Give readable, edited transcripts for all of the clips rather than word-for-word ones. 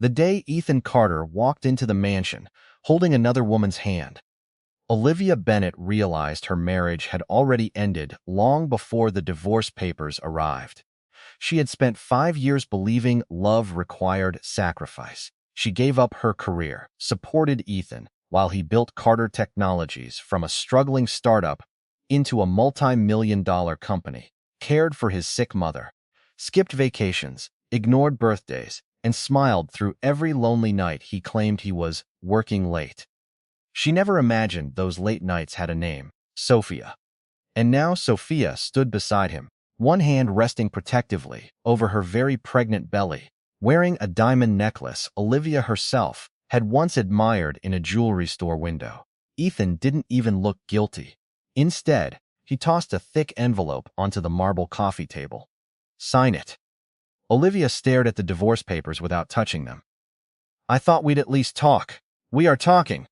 The day Ethan Carter walked into the mansion, holding another woman's hand, Olivia Bennett realized her marriage had already ended long before the divorce papers arrived. She had spent 5 years believing love required sacrifice. She gave up her career, supported Ethan, while he built Carter Technologies from a struggling startup into a multi-million-dollar company, cared for his sick mother, skipped vacations, ignored birthdays, and smiled through every lonely night he claimed he was working late. She never imagined those late nights had a name, Sophia. And now Sophia stood beside him, one hand resting protectively over her very pregnant belly, wearing a diamond necklace Olivia herself had once admired in a jewelry store window. Ethan didn't even look guilty. Instead, he tossed a thick envelope onto the marble coffee table. "Sign it." Olivia stared at the divorce papers without touching them. "I thought we'd at least talk. We are talking."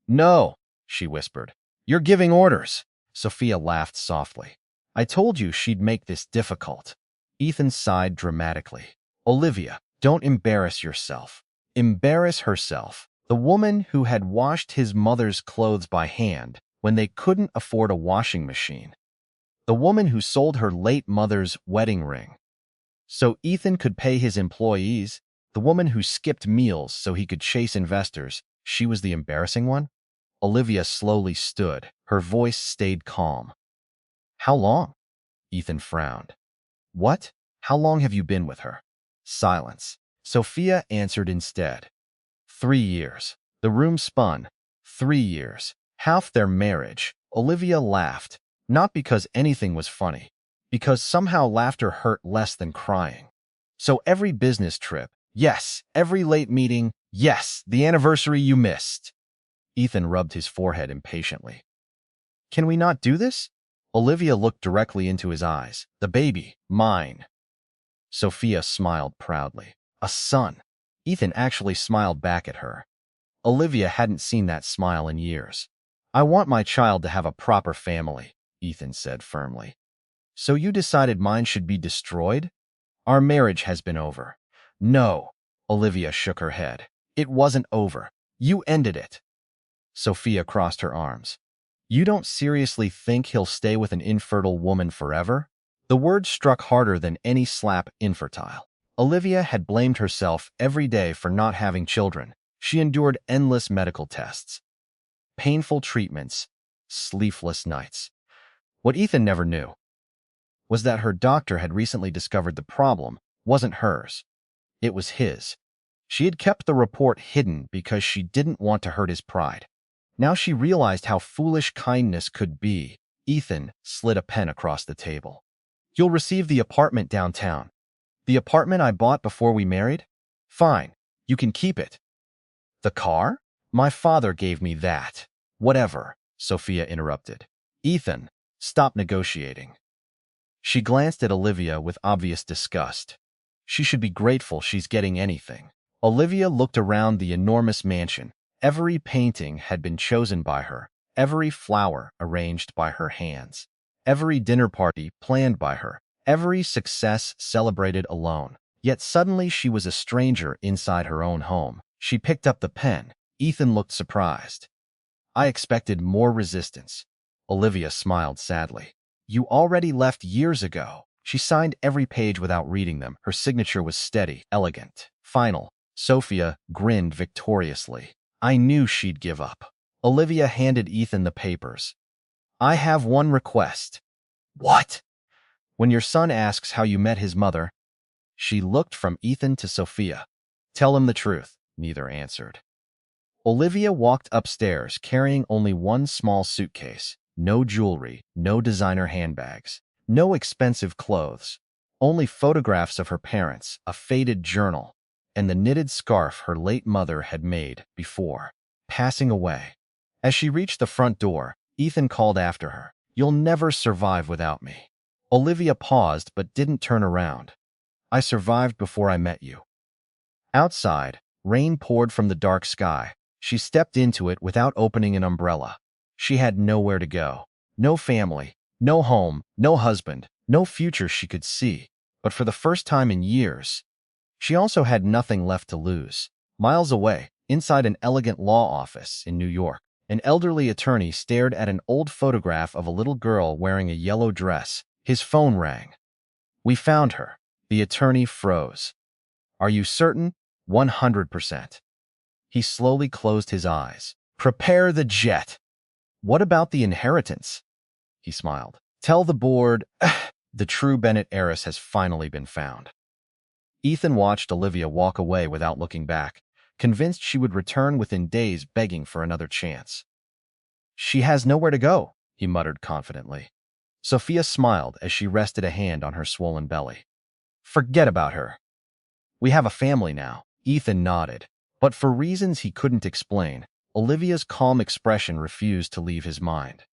"No," she whispered. "You're giving orders." Sophia laughed softly. "I told you she'd make this difficult." Ethan sighed dramatically. "Olivia, don't embarrass yourself." Embarrass herself. The woman who had washed his mother's clothes by hand when they couldn't afford a washing machine. The woman who sold her late mother's wedding ring so Ethan could pay his employees. The woman who skipped meals so he could chase investors. She was the embarrassing one? Olivia slowly stood. Her voice stayed calm. "How long?" Ethan frowned. "What? How long have you been with her?" Silence. Sophia answered instead. 3 years. The room spun. 3 years. Half their marriage. Olivia laughed, not because anything was funny, because somehow laughter hurt less than crying. "So every business trip, yes. Every late meeting, yes. The anniversary you missed." Ethan rubbed his forehead impatiently. "Can we not do this?" Olivia looked directly into his eyes. "The baby, mine." Sophia smiled proudly. "A son." Ethan actually smiled back at her. Olivia hadn't seen that smile in years. "I want my child to have a proper family," Ethan said firmly. "So you decided mine should be destroyed?" "Our marriage has been over." "No." Olivia shook her head. "It wasn't over. You ended it." Sophia crossed her arms. "You don't seriously think he'll stay with an infertile woman forever?" The word struck harder than any slap. Infertile. Olivia had blamed herself every day for not having children. She endured endless medical tests, painful treatments, sleepless nights. What Ethan never knew was that her doctor had recently discovered the problem wasn't hers. It was his. She had kept the report hidden because she didn't want to hurt his pride. Now she realized how foolish kindness could be. Ethan slid a pen across the table. "You'll receive the apartment downtown." "The apartment I bought before we married?" "Fine. You can keep it." "The car?" "My father gave me that." "Whatever," Sophia interrupted. "Ethan, stop negotiating." She glanced at Olivia with obvious disgust. She should be grateful she's getting anything. Olivia looked around the enormous mansion. Every painting had been chosen by her, every flower arranged by her hands, every dinner party planned by her, every success celebrated alone. Yet suddenly she was a stranger inside her own home. She picked up the pen. Ethan looked surprised. "I expected more resistance." Olivia smiled sadly. "You already left years ago." She signed every page without reading them. Her signature was steady, elegant, final. Sophia grinned victoriously. "I knew she'd give up." Olivia handed Ethan the papers. "I have one request." "What?" "When your son asks how you met his mother." She looked from Ethan to Sophia. "Tell him the truth." Neither answered. Olivia walked upstairs carrying only one small suitcase. No jewelry, no designer handbags, no expensive clothes. Only photographs of her parents, a faded journal, and the knitted scarf her late mother had made before passing away. As she reached the front door, Ethan called after her. "You'll never survive without me." Olivia paused but didn't turn around. "I survived before I met you." Outside, rain poured from the dark sky. She stepped into it without opening an umbrella. She had nowhere to go. No family, no home, no husband, no future she could see. But for the first time in years, She also had nothing left to lose. Miles away, inside an elegant law office in New York, an elderly attorney stared at an old photograph of a little girl wearing a yellow dress. His phone rang. "We found her." The attorney froze. "Are you certain?" 100%. He slowly closed his eyes. "Prepare the jet." "What about the inheritance?" He smiled. "Tell the board, the true Bennett heiress has finally been found." Ethan watched Olivia walk away without looking back, convinced she would return within days, begging for another chance. "She has nowhere to go," he muttered confidently. Sophia smiled as she rested a hand on her swollen belly. "Forget about her. We have a family now." Ethan nodded, but for reasons he couldn't explain, Olivia's calm expression refused to leave his mind.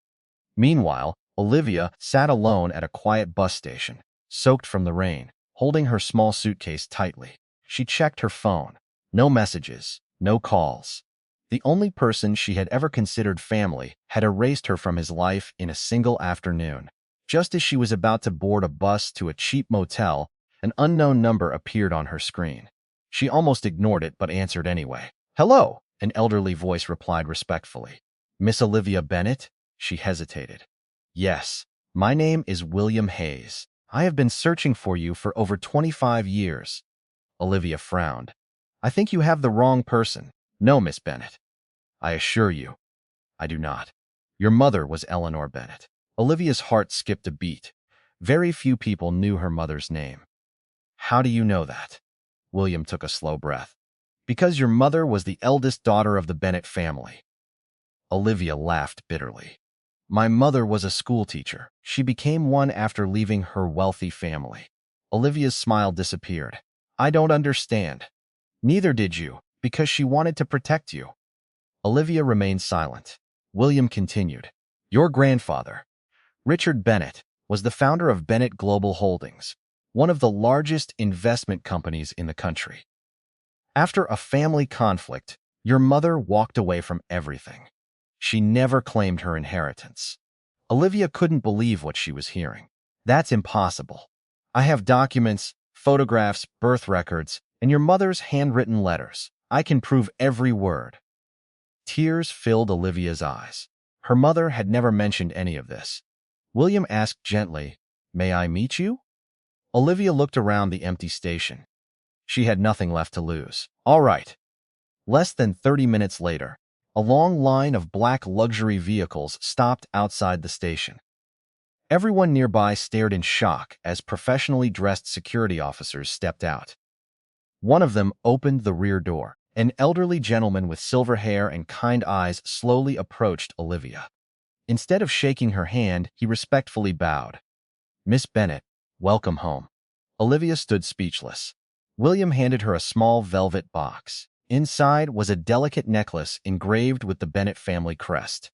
Meanwhile, Olivia sat alone at a quiet bus station, soaked from the rain, holding her small suitcase tightly. She checked her phone. No messages, no calls. The only person she had ever considered family had erased her from his life in a single afternoon. Just as she was about to board a bus to a cheap motel, an unknown number appeared on her screen. She almost ignored it but answered anyway. "Hello," an elderly voice replied respectfully. "Miss Olivia Bennett?" She hesitated. "Yes, my name is William Hayes. I have been searching for you for over 25 years. Olivia frowned. "I think you have the wrong person." "No, Miss Bennett. I assure you, I do not. Your mother was Eleanor Bennett." Olivia's heart skipped a beat. Very few people knew her mother's name. "How do you know that?" William took a slow breath. "Because your mother was the eldest daughter of the Bennett family." Olivia laughed bitterly. "My mother was a schoolteacher. She became one after leaving her wealthy family." Olivia's smile disappeared. "I don't understand." "Neither did you, because she wanted to protect you." Olivia remained silent. William continued. "Your grandfather, Richard Bennett, was the founder of Bennett Global Holdings, one of the largest investment companies in the country. After a family conflict, your mother walked away from everything. She never claimed her inheritance." Olivia couldn't believe what she was hearing. "That's impossible. I have documents, photographs, birth records, and your mother's handwritten letters. I can prove every word." Tears filled Olivia's eyes. Her mother had never mentioned any of this. William asked gently, "May I meet you?" Olivia looked around the empty station. She had nothing left to lose. "All right." Less than 30 minutes later, a long line of black luxury vehicles stopped outside the station. Everyone nearby stared in shock as professionally dressed security officers stepped out. One of them opened the rear door. An elderly gentleman with silver hair and kind eyes slowly approached Olivia. Instead of shaking her hand, he respectfully bowed. "Miss Bennett, welcome home." Olivia stood speechless. William handed her a small velvet box. Inside was a delicate necklace engraved with the Bennett family crest.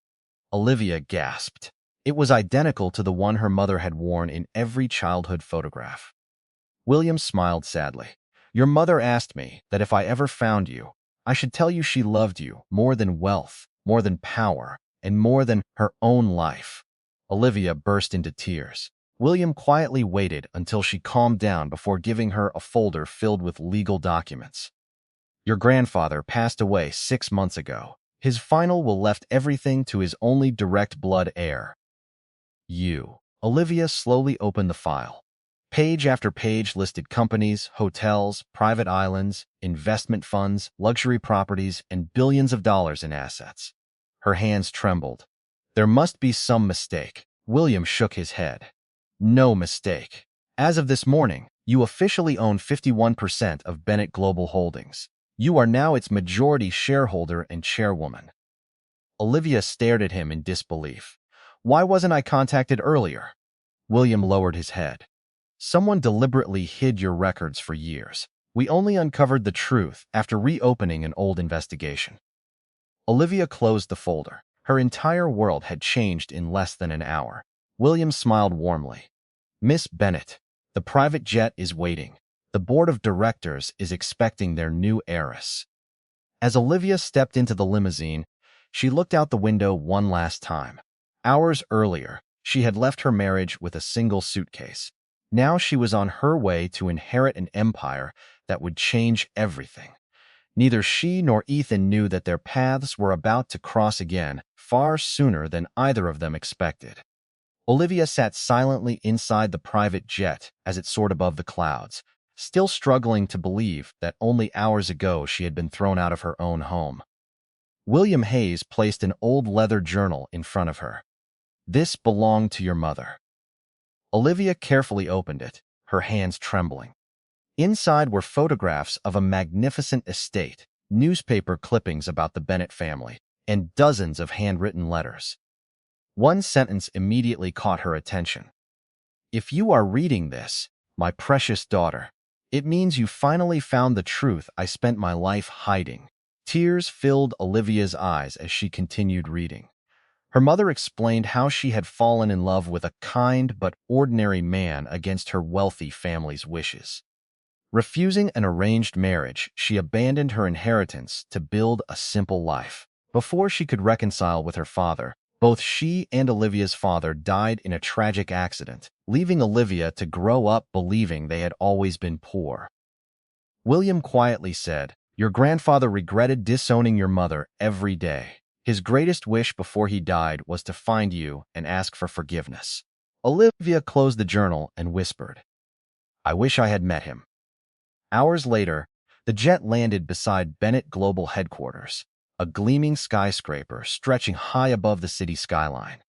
Olivia gasped. It was identical to the one her mother had worn in every childhood photograph. William smiled sadly. "Your mother asked me that if I ever found you, I should tell you she loved you more than wealth, more than power, and more than her own life." Olivia burst into tears. William quietly waited until she calmed down before giving her a folder filled with legal documents. "Your grandfather passed away 6 months ago. His final will left everything to his only direct blood heir, you." Olivia slowly opened the file. Page after page listed companies, hotels, private islands, investment funds, luxury properties, and billions of dollars in assets. Her hands trembled. "There must be some mistake." William shook his head. "No mistake. As of this morning, you officially own 51% of Bennett Global Holdings. You are now its majority shareholder and chairwoman." Olivia stared at him in disbelief. "Why wasn't I contacted earlier?" William lowered his head. "Someone deliberately hid your records for years. We only uncovered the truth after reopening an old investigation." Olivia closed the folder. Her entire world had changed in less than an hour. William smiled warmly. "Miss Bennett, the private jet is waiting. The board of directors is expecting their new heiress." As Olivia stepped into the limousine, she looked out the window one last time. Hours earlier, she had left her marriage with a single suitcase. Now she was on her way to inherit an empire that would change everything. Neither she nor Ethan knew that their paths were about to cross again far sooner than either of them expected. Olivia sat silently inside the private jet as it soared above the clouds, still struggling to believe that only hours ago she had been thrown out of her own home. William Hayes placed an old leather journal in front of her. "This belonged to your mother." Olivia carefully opened it, her hands trembling. Inside were photographs of a magnificent estate, newspaper clippings about the Bennett family, and dozens of handwritten letters. One sentence immediately caught her attention. "If you are reading this, my precious daughter, it means you finally found the truth I spent my life hiding." Tears filled Olivia's eyes as she continued reading. Her mother explained how she had fallen in love with a kind but ordinary man against her wealthy family's wishes. Refusing an arranged marriage, she abandoned her inheritance to build a simple life. Before she could reconcile with her father, both she and Olivia's father died in a tragic accident, leaving Olivia to grow up believing they had always been poor. William quietly said, "Your grandfather regretted disowning your mother every day. His greatest wish before he died was to find you and ask for forgiveness." Olivia closed the journal and whispered, "I wish I had met him." Hours later, the jet landed beside Bennett Global Headquarters, a gleaming skyscraper stretching high above the city skyline.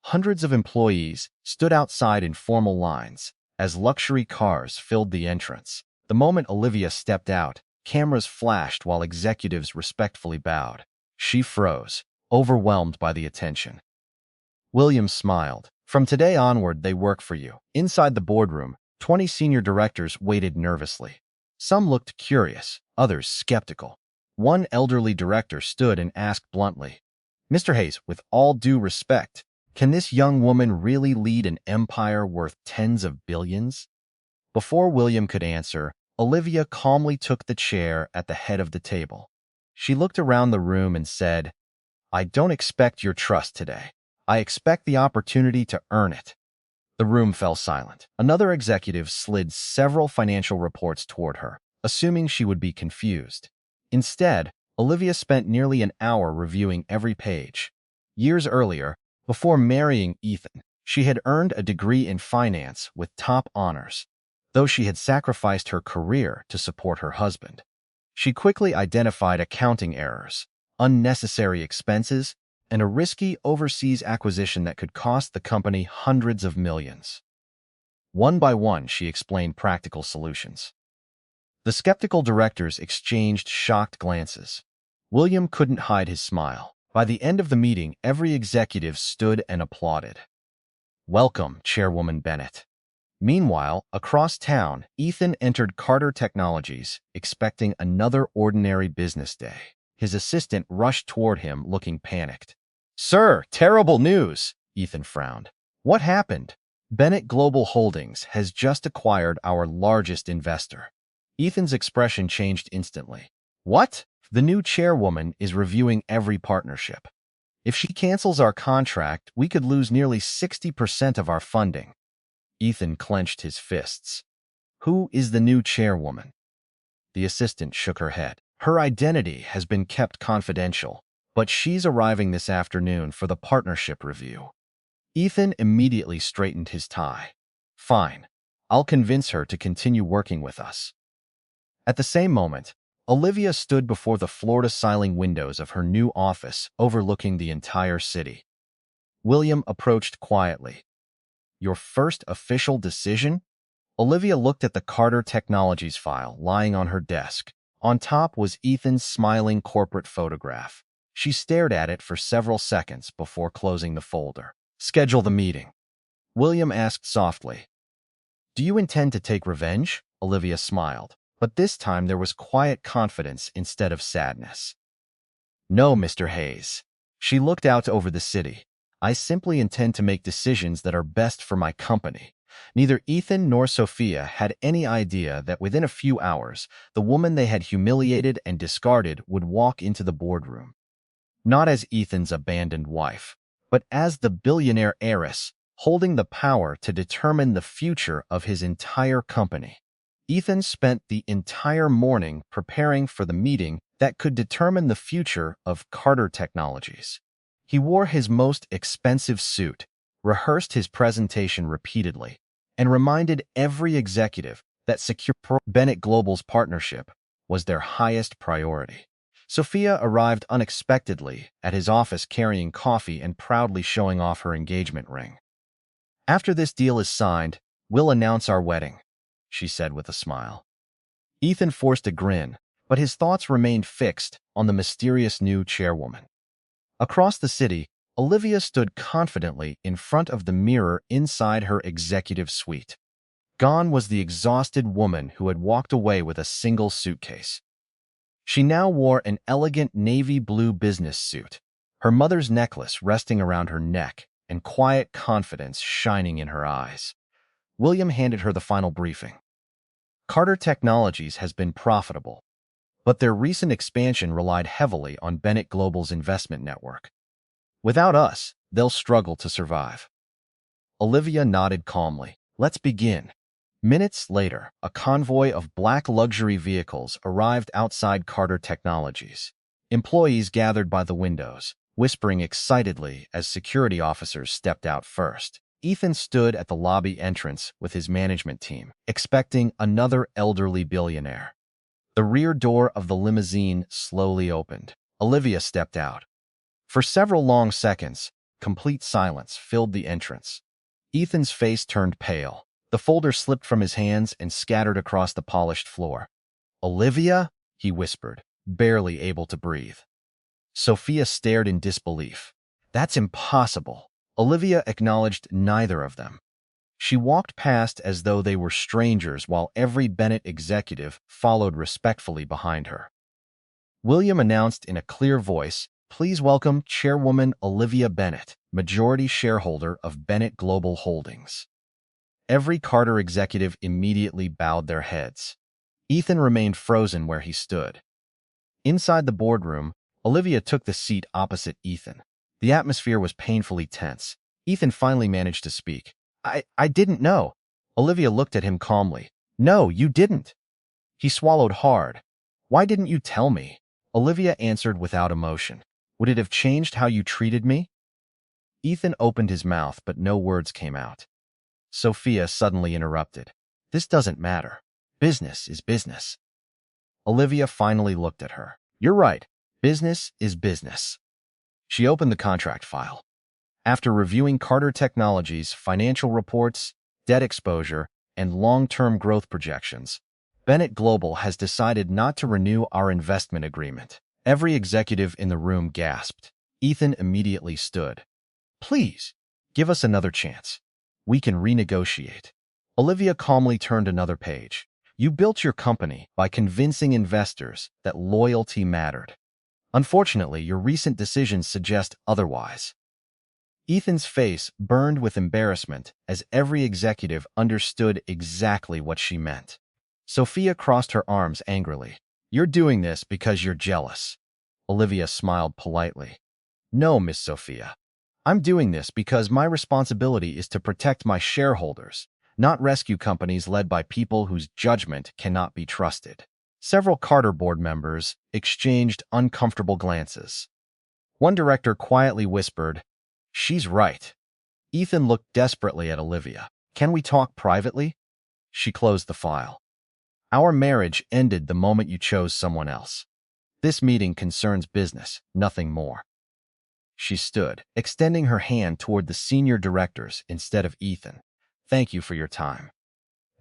Hundreds of employees stood outside in formal lines as luxury cars filled the entrance. The moment Olivia stepped out, cameras flashed while executives respectfully bowed. She froze, overwhelmed by the attention. William smiled. "From today onward, they work for you." Inside the boardroom, 20 senior directors waited nervously. Some looked curious, others skeptical. One elderly director stood and asked bluntly, "Mr. Hayes, with all due respect, can this young woman really lead an empire worth tens of billions?" Before William could answer, Olivia calmly took the chair at the head of the table. She looked around the room and said, "I don't expect your trust today. I expect the opportunity to earn it." The room fell silent. Another executive slid several financial reports toward her, assuming she would be confused. Instead, Olivia spent nearly an hour reviewing every page. Years earlier, before marrying Ethan, she had earned a degree in finance with top honors, though she had sacrificed her career to support her husband. She quickly identified accounting errors, unnecessary expenses, and a risky overseas acquisition that could cost the company hundreds of millions. One by one, she explained practical solutions. The skeptical directors exchanged shocked glances. William couldn't hide his smile. By the end of the meeting, every executive stood and applauded. "Welcome, Chairwoman Bennett." Meanwhile, across town, Ethan entered Carter Technologies, expecting another ordinary business day. His assistant rushed toward him, looking panicked. "Sir, terrible news!" Ethan frowned. "What happened?" "Bennett Global Holdings has just acquired our largest investor." Ethan's expression changed instantly. "What?" "The new chairwoman is reviewing every partnership. If she cancels our contract, we could lose nearly 60% of our funding." Ethan clenched his fists. "Who is the new chairwoman?" The assistant shook her head. "Her identity has been kept confidential, but she's arriving this afternoon for the partnership review." Ethan immediately straightened his tie. "Fine. I'll convince her to continue working with us." At the same moment, Olivia stood before the floor-to-ceiling windows of her new office overlooking the entire city. William approached quietly. "Your first official decision?" Olivia looked at the Carter Technologies file lying on her desk. On top was Ethan's smiling corporate photograph. She stared at it for several seconds before closing the folder. "Schedule the meeting." William asked softly. "Do you intend to take revenge?" Olivia smiled, but this time there was quiet confidence instead of sadness. "No, Mr. Hayes." She looked out over the city. "I simply intend to make decisions that are best for my company." Neither Ethan nor Sophia had any idea that within a few hours, the woman they had humiliated and discarded would walk into the boardroom. Not as Ethan's abandoned wife, but as the billionaire heiress, holding the power to determine the future of his entire company. Ethan spent the entire morning preparing for the meeting that could determine the future of Carter Technologies. He wore his most expensive suit, rehearsed his presentation repeatedly, and reminded every executive that secure Bennett Global's partnership was their highest priority. Sophia arrived unexpectedly at his office carrying coffee and proudly showing off her engagement ring. "After this deal is signed, we'll announce our wedding," she said with a smile. Ethan forced a grin, but his thoughts remained fixed on the mysterious new chairwoman. Across the city, Olivia stood confidently in front of the mirror inside her executive suite. Gone was the exhausted woman who had walked away with a single suitcase. She now wore an elegant navy blue business suit, her mother's necklace resting around her neck and quiet confidence shining in her eyes. William handed her the final briefing. "Carter Technologies has been profitable, but their recent expansion relied heavily on Bennett Global's investment network. Without us, they'll struggle to survive." Olivia nodded calmly. "Let's begin." Minutes later, a convoy of black luxury vehicles arrived outside Carter Technologies. Employees gathered by the windows, whispering excitedly as security officers stepped out first. Ethan stood at the lobby entrance with his management team, expecting another elderly billionaire. The rear door of the limousine slowly opened. Olivia stepped out. For several long seconds, complete silence filled the entrance. Ethan's face turned pale. The folder slipped from his hands and scattered across the polished floor. "Olivia?" he whispered, barely able to breathe. Sophia stared in disbelief. "That's impossible." Olivia acknowledged neither of them. She walked past as though they were strangers while every Bennett executive followed respectfully behind her. William announced in a clear voice, "Please welcome Chairwoman Olivia Bennett, majority shareholder of Bennett Global Holdings." Every Carter executive immediately bowed their heads. Ethan remained frozen where he stood. Inside the boardroom, Olivia took the seat opposite Ethan. The atmosphere was painfully tense. Ethan finally managed to speak. I didn't know." Olivia looked at him calmly. "No, you didn't." He swallowed hard. "Why didn't you tell me?" Olivia answered without emotion. "Would it have changed how you treated me?" Ethan opened his mouth, but no words came out. Sophia suddenly interrupted. "This doesn't matter. Business is business." Olivia finally looked at her. "You're right. Business is business." She opened the contract file. After reviewing Carter Technologies' financial reports, debt exposure, and long-term growth projections, Bennett Global has decided not to renew our investment agreement. Every executive in the room gasped. Ethan immediately stood. "Please, give us another chance. We can renegotiate." Olivia calmly turned another page. "You built your company by convincing investors that loyalty mattered. Unfortunately, your recent decisions suggest otherwise." Ethan's face burned with embarrassment as every executive understood exactly what she meant. Sophia crossed her arms angrily. "You're doing this because you're jealous." Olivia smiled politely. "No, Miss Sophia. I'm doing this because my responsibility is to protect my shareholders, not rescue companies led by people whose judgment cannot be trusted." Several Carter board members exchanged uncomfortable glances. One director quietly whispered, "She's right." Ethan looked desperately at Olivia. "Can we talk privately?" She closed the file. "Our marriage ended the moment you chose someone else. This meeting concerns business, nothing more." She stood, extending her hand toward the senior directors instead of Ethan. "Thank you for your time.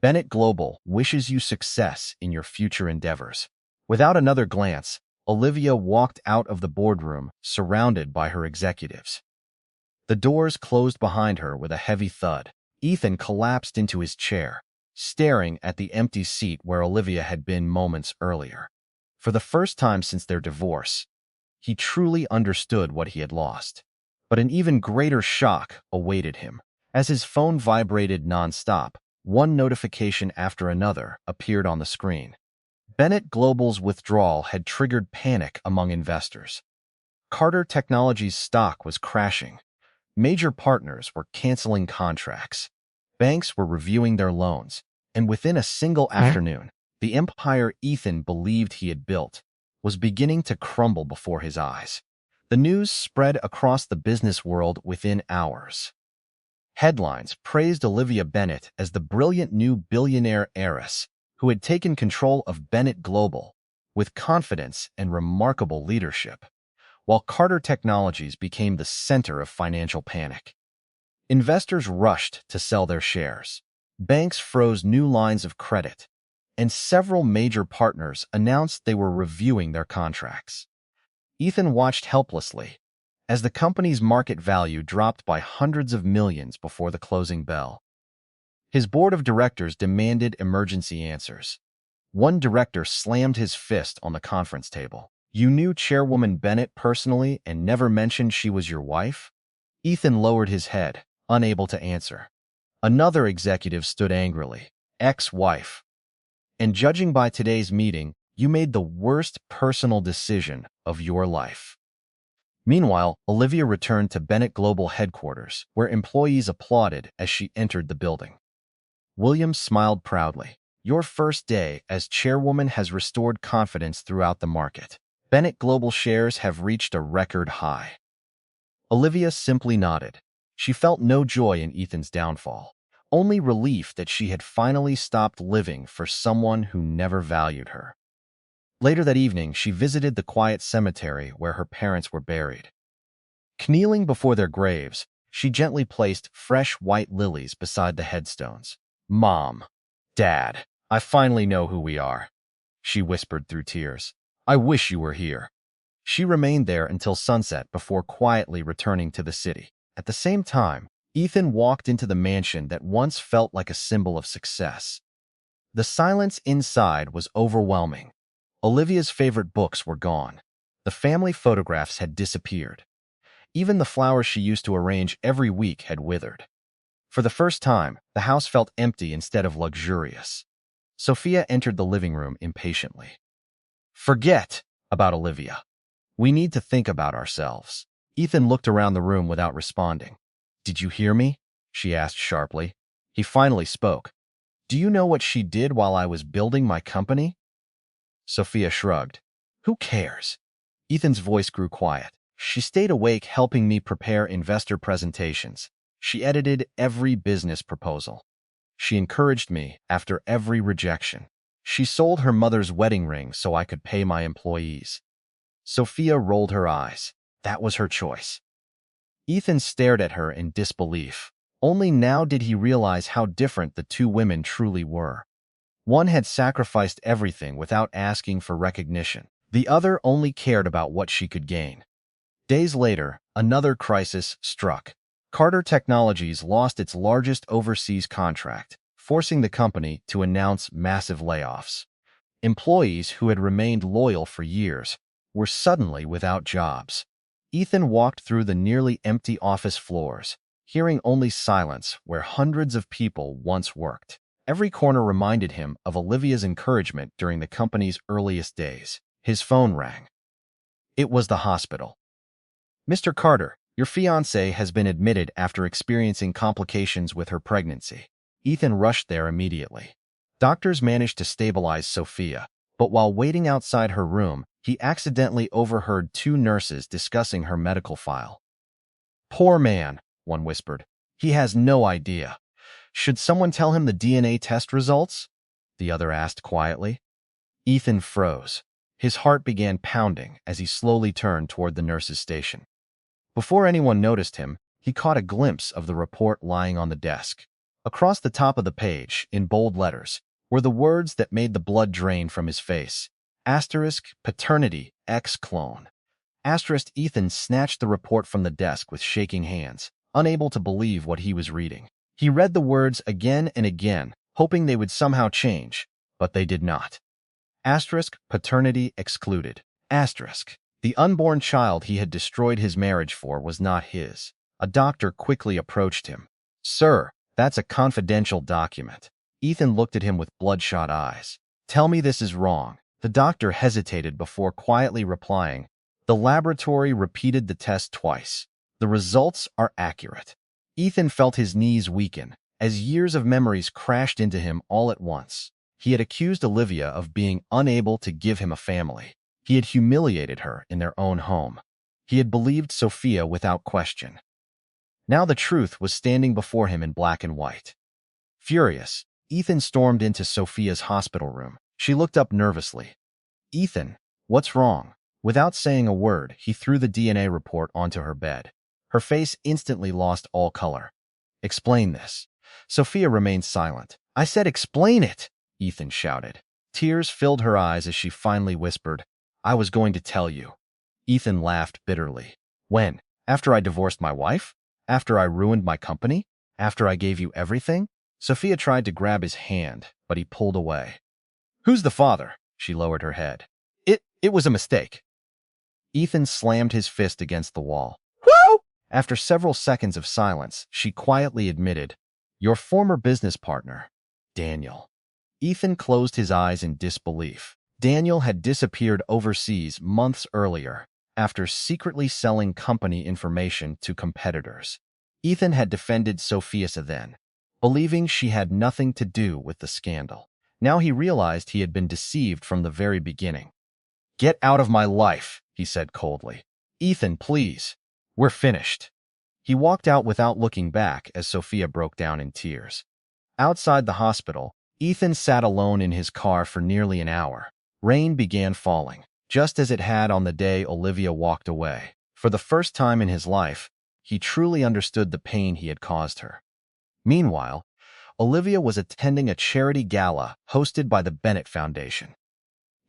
Bennett Global wishes you success in your future endeavors." Without another glance, Olivia walked out of the boardroom, surrounded by her executives. The doors closed behind her with a heavy thud. Ethan collapsed into his chair, staring at the empty seat where Olivia had been moments earlier. For the first time since their divorce, he truly understood what he had lost. But an even greater shock awaited him. As his phone vibrated nonstop, one notification after another appeared on the screen. Bennett Global's withdrawal had triggered panic among investors. Carter Technologies' stock was crashing. Major partners were canceling contracts. Banks were reviewing their loans, and within a single afternoon, the empire Ethan believed he had built was beginning to crumble before his eyes. The news spread across the business world within hours. Headlines praised Olivia Bennet as the brilliant new billionaire heiress who had taken control of Bennett Global with confidence and remarkable leadership, while Carter Technologies became the center of financial panic. Investors rushed to sell their shares. Banks froze new lines of credit, and several major partners announced they were reviewing their contracts. Ethan watched helplessly as the company's market value dropped by hundreds of millions before the closing bell. His board of directors demanded emergency answers. One director slammed his fist on the conference table. "You knew Chairwoman Bennett personally and never mentioned she was your wife?" Ethan lowered his head, unable to answer. Another executive stood angrily. "Ex-wife. And judging by today's meeting, you made the worst personal decision of your life." Meanwhile, Olivia returned to Bennett Global headquarters, where employees applauded as she entered the building. Williams smiled proudly. "Your first day as chairwoman has restored confidence throughout the market. Bennett Global shares have reached a record high." Olivia simply nodded. She felt no joy in Ethan's downfall, only relief that she had finally stopped living for someone who never valued her. Later that evening, she visited the quiet cemetery where her parents were buried. Kneeling before their graves, she gently placed fresh white lilies beside the headstones. "Mom, Dad, I finally know who we are," she whispered through tears. "I wish you were here." She remained there until sunset before quietly returning to the city. At the same time, Ethan walked into the mansion that once felt like a symbol of success. The silence inside was overwhelming. Olivia's favorite books were gone. The family photographs had disappeared. Even the flowers she used to arrange every week had withered. For the first time, the house felt empty instead of luxurious. Sophia entered the living room impatiently. "Forget about Olivia. We need to think about ourselves." Ethan looked around the room without responding. "Did you hear me?" she asked sharply. He finally spoke. "Do you know what she did while I was building my company?" Sophia shrugged. "Who cares?" Ethan's voice grew quiet. "She stayed awake helping me prepare investor presentations. She edited every business proposal. She encouraged me after every rejection. She sold her mother's wedding ring so I could pay my employees." Sophia rolled her eyes. That was her choice. Ethan stared at her in disbelief. Only now did he realize how different the two women truly were. One had sacrificed everything without asking for recognition. The other only cared about what she could gain. Days later, another crisis struck. Carter Technologies lost its largest overseas contract, forcing the company to announce massive layoffs. Employees who had remained loyal for years were suddenly without jobs. Ethan walked through the nearly empty office floors, hearing only silence where hundreds of people once worked. Every corner reminded him of Olivia's encouragement during the company's earliest days. His phone rang. It was the hospital. "Mr. Carter, your fiancée has been admitted after experiencing complications with her pregnancy." Ethan rushed there immediately. Doctors managed to stabilize Sophia, but while waiting outside her room, he accidentally overheard two nurses discussing her medical file. "Poor man," one whispered. "He has no idea." "Should someone tell him the DNA test results?" the other asked quietly. Ethan froze. His heart began pounding as he slowly turned toward the nurse's station. Before anyone noticed him, he caught a glimpse of the report lying on the desk. Across the top of the page, in bold letters, were the words that made the blood drain from his face. Paternity, X-clone. Ethan snatched the report from the desk with shaking hands, unable to believe what he was reading. He read the words again and again, hoping they would somehow change, but they did not. Paternity excluded. The unborn child he had destroyed his marriage for was not his. A doctor quickly approached him. "Sir, that's a confidential document." Ethan looked at him with bloodshot eyes. "Tell me this is wrong." The doctor hesitated before quietly replying. "The laboratory repeated the test twice. The results are accurate. Ethan felt his knees weaken as years of memories crashed into him all at once. He had accused Olivia of being unable to give him a family. He had humiliated her in their own home. He had believed Sophia without question. Now the truth was standing before him in black and white. Furious, Ethan stormed into Sophia's hospital room. She looked up nervously. "Ethan, what's wrong?" Without saying a word, he threw the DNA report onto her bed. Her face instantly lost all color. "Explain this." Sophia remained silent. "I said explain it!" Ethan shouted. Tears filled her eyes as she finally whispered, "I was going to tell you." Ethan laughed bitterly. "When? After I divorced my wife? After I ruined my company? After I gave you everything?" Sophia tried to grab his hand, but he pulled away. "Who's the father?" She lowered her head. It was a mistake." Ethan slammed his fist against the wall. "Whoa!" After several seconds of silence, she quietly admitted, "Your former business partner, Daniel." Ethan closed his eyes in disbelief. Daniel had disappeared overseas months earlier after secretly selling company information to competitors. Ethan had defended Sophia then, believing she had nothing to do with the scandal. Now he realized he had been deceived from the very beginning. "Get out of my life," he said coldly. "Ethan, please. We're finished." He walked out without looking back as Sophia broke down in tears. Outside the hospital, Ethan sat alone in his car for nearly an hour. Rain began falling, just as it had on the day Olivia walked away. For the first time in his life, he truly understood the pain he had caused her. Meanwhile, Olivia was attending a charity gala hosted by the Bennett Foundation.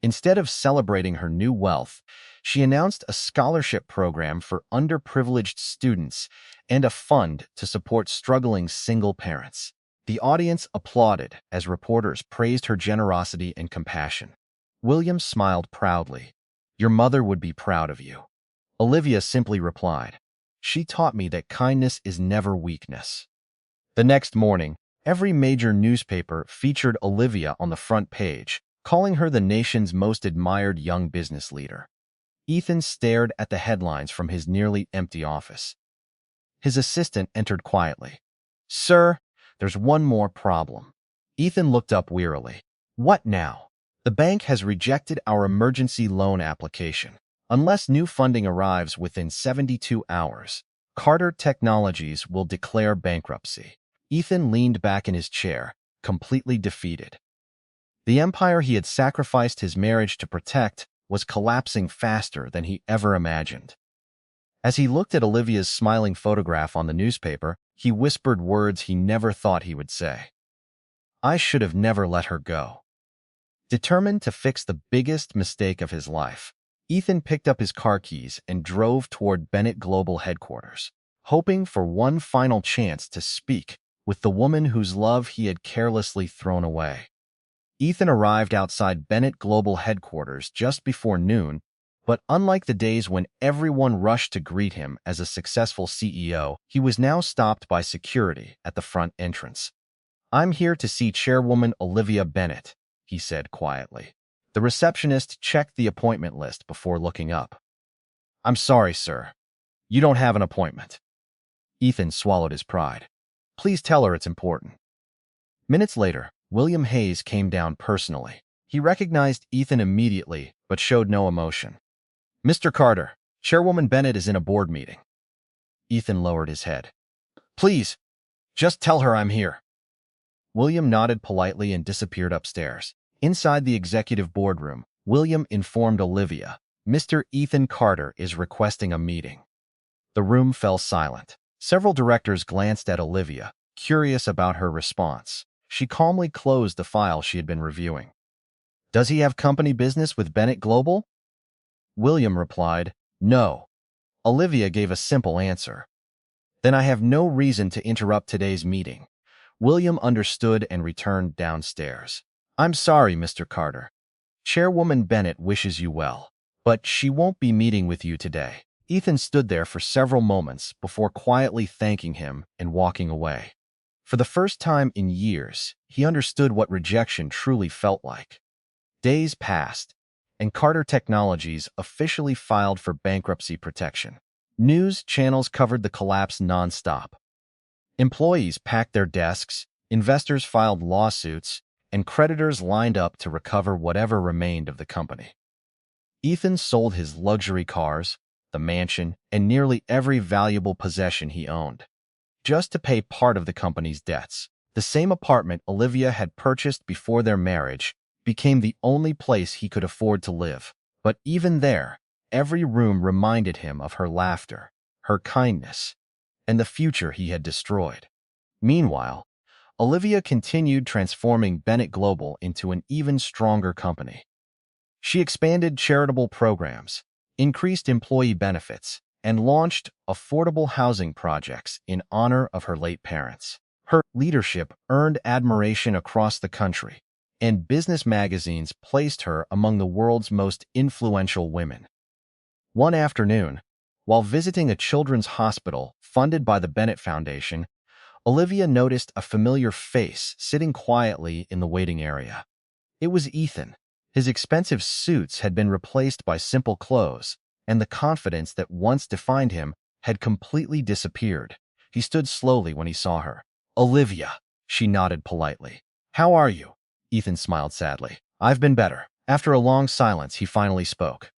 Instead of celebrating her new wealth, she announced a scholarship program for underprivileged students and a fund to support struggling single parents. The audience applauded as reporters praised her generosity and compassion. William smiled proudly. "Your mother would be proud of you." Olivia simply replied, "She taught me that kindness is never weakness." The next morning, every major newspaper featured Olivia on the front page, calling her the nation's most admired young business leader. Ethan stared at the headlines from his nearly empty office. His assistant entered quietly. "Sir, there's one more problem." Ethan looked up wearily. "What now?" "The bank has rejected our emergency loan application. Unless new funding arrives within 72 hours, Carter Technologies will declare bankruptcy." Ethan leaned back in his chair, completely defeated. The empire he had sacrificed his marriage to protect was collapsing faster than he ever imagined. As he looked at Olivia's smiling photograph on the newspaper, he whispered words he never thought he would say. "I should have never let her go." Determined to fix the biggest mistake of his life, Ethan picked up his car keys and drove toward Bennett Global headquarters, hoping for one final chance to speak with the woman whose love he had carelessly thrown away. Ethan arrived outside Bennett Global headquarters just before noon, but unlike the days when everyone rushed to greet him as a successful CEO, he was now stopped by security at the front entrance. "I'm here to see Chairwoman Olivia Bennett," he said quietly. The receptionist checked the appointment list before looking up. "I'm sorry, sir. You don't have an appointment." Ethan swallowed his pride. "Please tell her it's important." Minutes later, William Hayes came down personally. He recognized Ethan immediately, but showed no emotion. "Mr. Carter, Chairwoman Bennett is in a board meeting." Ethan lowered his head. "Please, just tell her I'm here." William nodded politely and disappeared upstairs. Inside the executive boardroom, William informed Olivia, "Mr. Ethan Carter is requesting a meeting." The room fell silent. Several directors glanced at Olivia, curious about her response. She calmly closed the file she had been reviewing. "Does he have company business with Bennett Global?" William replied, "No." Olivia gave a simple answer. "Then I have no reason to interrupt today's meeting." William understood and returned downstairs. "I'm sorry, Mr. Carter. Chairwoman Bennett wishes you well, but she won't be meeting with you today." Ethan stood there for several moments before quietly thanking him and walking away. For the first time in years, he understood what rejection truly felt like. Days passed, and Carter Technologies officially filed for bankruptcy protection. News channels covered the collapse nonstop. Employees packed their desks, investors filed lawsuits, and creditors lined up to recover whatever remained of the company. Ethan sold his luxury cars, the mansion, and nearly every valuable possession he owned, just to pay part of the company's debts. The same apartment Olivia had purchased before their marriage became the only place he could afford to live. But even there, every room reminded him of her laughter, her kindness, and the future he had destroyed. Meanwhile, Olivia continued transforming Bennett Global into an even stronger company. She expanded charitable programs, increased employee benefits, and launched affordable housing projects in honor of her late parents. Her leadership earned admiration across the country, and business magazines placed her among the world's most influential women. One afternoon, while visiting a children's hospital funded by the Bennett Foundation, Olivia noticed a familiar face sitting quietly in the waiting area. It was Ethan. His expensive suits had been replaced by simple clothes, and the confidence that once defined him had completely disappeared. He stood slowly when he saw her. "Olivia," she nodded politely. "How are you?" Ethan smiled sadly. "I've been better." After a long silence, he finally spoke.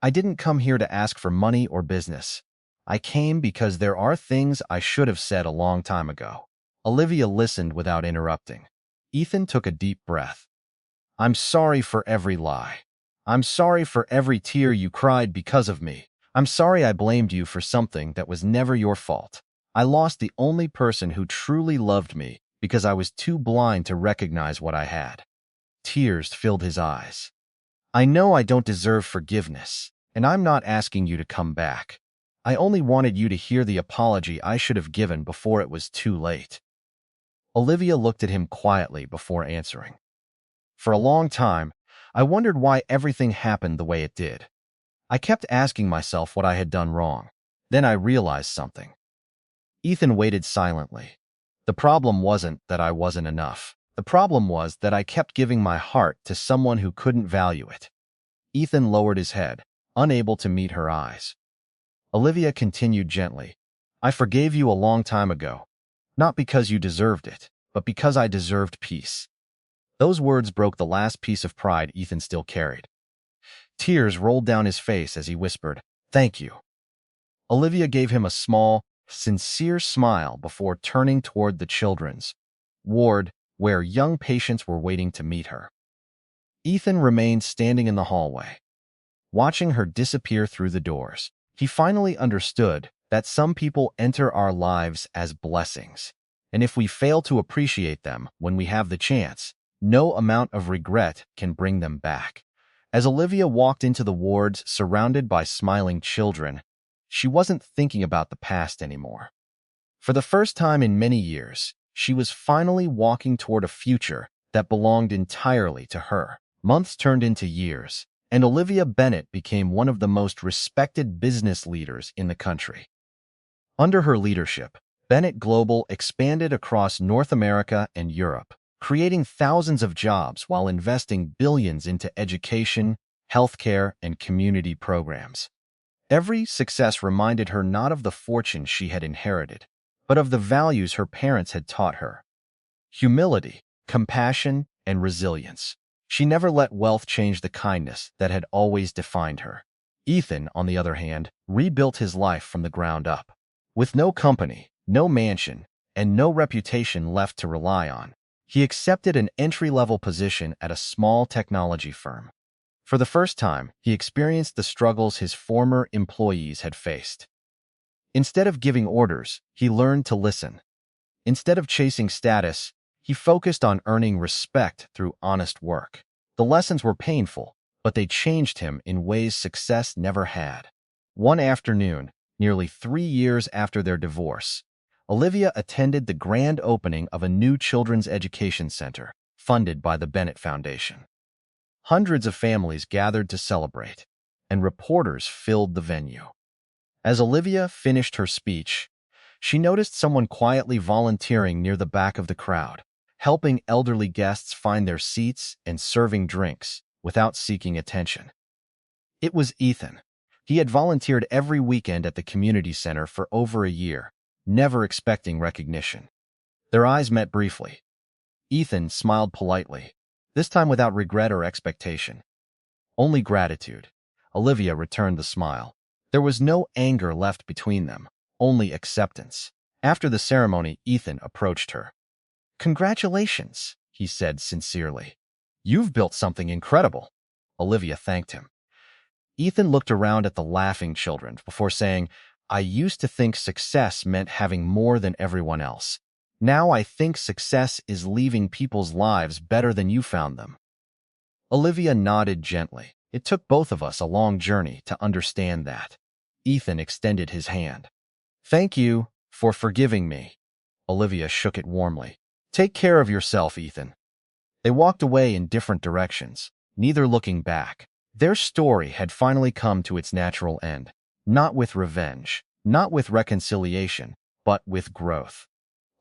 "I didn't come here to ask for money or business. I came because there are things I should have said a long time ago." Olivia listened without interrupting. Ethan took a deep breath. "I'm sorry for every lie. I'm sorry for every tear you cried because of me. I'm sorry I blamed you for something that was never your fault. I lost the only person who truly loved me because I was too blind to recognize what I had." Tears filled his eyes. "I know I don't deserve forgiveness, and I'm not asking you to come back. I only wanted you to hear the apology I should have given before it was too late." Olivia looked at him quietly before answering. "For a long time, I wondered why everything happened the way it did. I kept asking myself what I had done wrong. Then I realized something." Ethan waited silently. "The problem wasn't that I wasn't enough. The problem was that I kept giving my heart to someone who couldn't value it." Ethan lowered his head, unable to meet her eyes. Olivia continued gently. "I forgave you a long time ago, not because you deserved it, but because I deserved peace." Those words broke the last piece of pride Ethan still carried. Tears rolled down his face as he whispered, "Thank you." Olivia gave him a small, sincere smile before turning toward the children's ward, where young patients were waiting to meet her. Ethan remained standing in the hallway, watching her disappear through the doors. He finally understood that some people enter our lives as blessings, and if we fail to appreciate them when we have the chance, no amount of regret can bring them back. As Olivia walked into the wards surrounded by smiling children, she wasn't thinking about the past anymore. For the first time in many years, she was finally walking toward a future that belonged entirely to her. Months turned into years, and Olivia Bennett became one of the most respected business leaders in the country. Under her leadership, Bennett Global expanded across North America and Europe, creating thousands of jobs while investing billions into education, healthcare, and community programs. Every success reminded her not of the fortune she had inherited, but of the values her parents had taught her: humility, compassion, and resilience. She never let wealth change the kindness that had always defined her. Ethan, on the other hand, rebuilt his life from the ground up. With no company, no mansion, and no reputation left to rely on, he accepted an entry-level position at a small technology firm. For the first time, he experienced the struggles his former employees had faced. Instead of giving orders, he learned to listen. Instead of chasing status, he focused on earning respect through honest work. The lessons were painful, but they changed him in ways success never had. One afternoon, nearly 3 years after their divorce, Olivia attended the grand opening of a new children's education center funded by the Bennett Foundation. Hundreds of families gathered to celebrate, and reporters filled the venue. As Olivia finished her speech, she noticed someone quietly volunteering near the back of the crowd, helping elderly guests find their seats and serving drinks without seeking attention. It was Ethan. He had volunteered every weekend at the community center for over a year, never expecting recognition. Their eyes met briefly. Ethan smiled politely, this time without regret or expectation. Only gratitude. Olivia returned the smile. There was no anger left between them, only acceptance. After the ceremony, Ethan approached her. "Congratulations," he said sincerely. "You've built something incredible." Olivia thanked him. Ethan looked around at the laughing children before saying, "I used to think success meant having more than everyone else. Now I think success is leaving people's lives better than you found them." Olivia nodded gently. "It took both of us a long journey to understand that." Ethan extended his hand. "Thank you for forgiving me." Olivia shook it warmly. "Take care of yourself, Ethan." They walked away in different directions, neither looking back. Their story had finally come to its natural end, not with revenge, not with reconciliation, but with growth.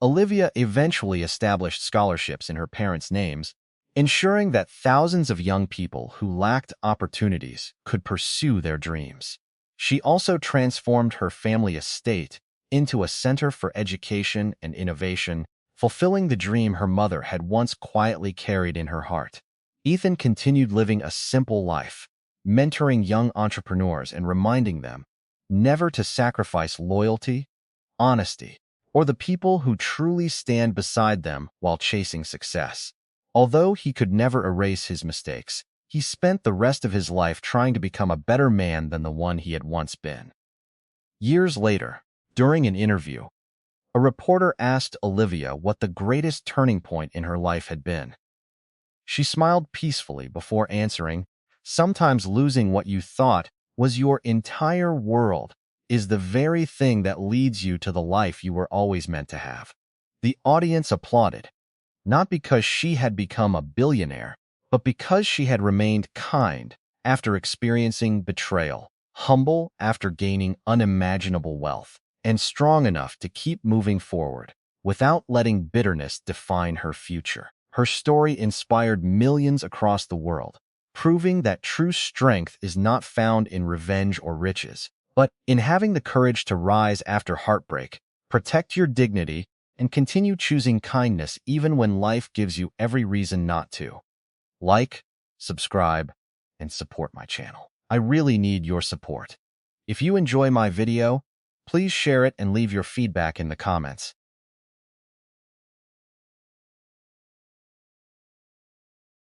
Olivia eventually established scholarships in her parents' names, ensuring that thousands of young people who lacked opportunities could pursue their dreams. She also transformed her family estate into a center for education and innovation, fulfilling the dream her mother had once quietly carried in her heart. Ethan continued living a simple life, mentoring young entrepreneurs and reminding them never to sacrifice loyalty, honesty, or the people who truly stand beside them while chasing success. Although he could never erase his mistakes, he spent the rest of his life trying to become a better man than the one he had once been. Years later, during an interview, a reporter asked Olivia what the greatest turning point in her life had been. She smiled peacefully before answering, "Sometimes losing what you thought was your entire world is the very thing that leads you to the life you were always meant to have." The audience applauded, not because she had become a billionaire, but because she had remained kind after experiencing betrayal, humble after gaining unimaginable wealth, and strong enough to keep moving forward without letting bitterness define her future. Her story inspired millions across the world, proving that true strength is not found in revenge or riches, but in having the courage to rise after heartbreak, protect your dignity, and continue choosing kindness even when life gives you every reason not to. Like, subscribe, and support my channel. I really need your support. If you enjoy my video, please share it and leave your feedback in the comments.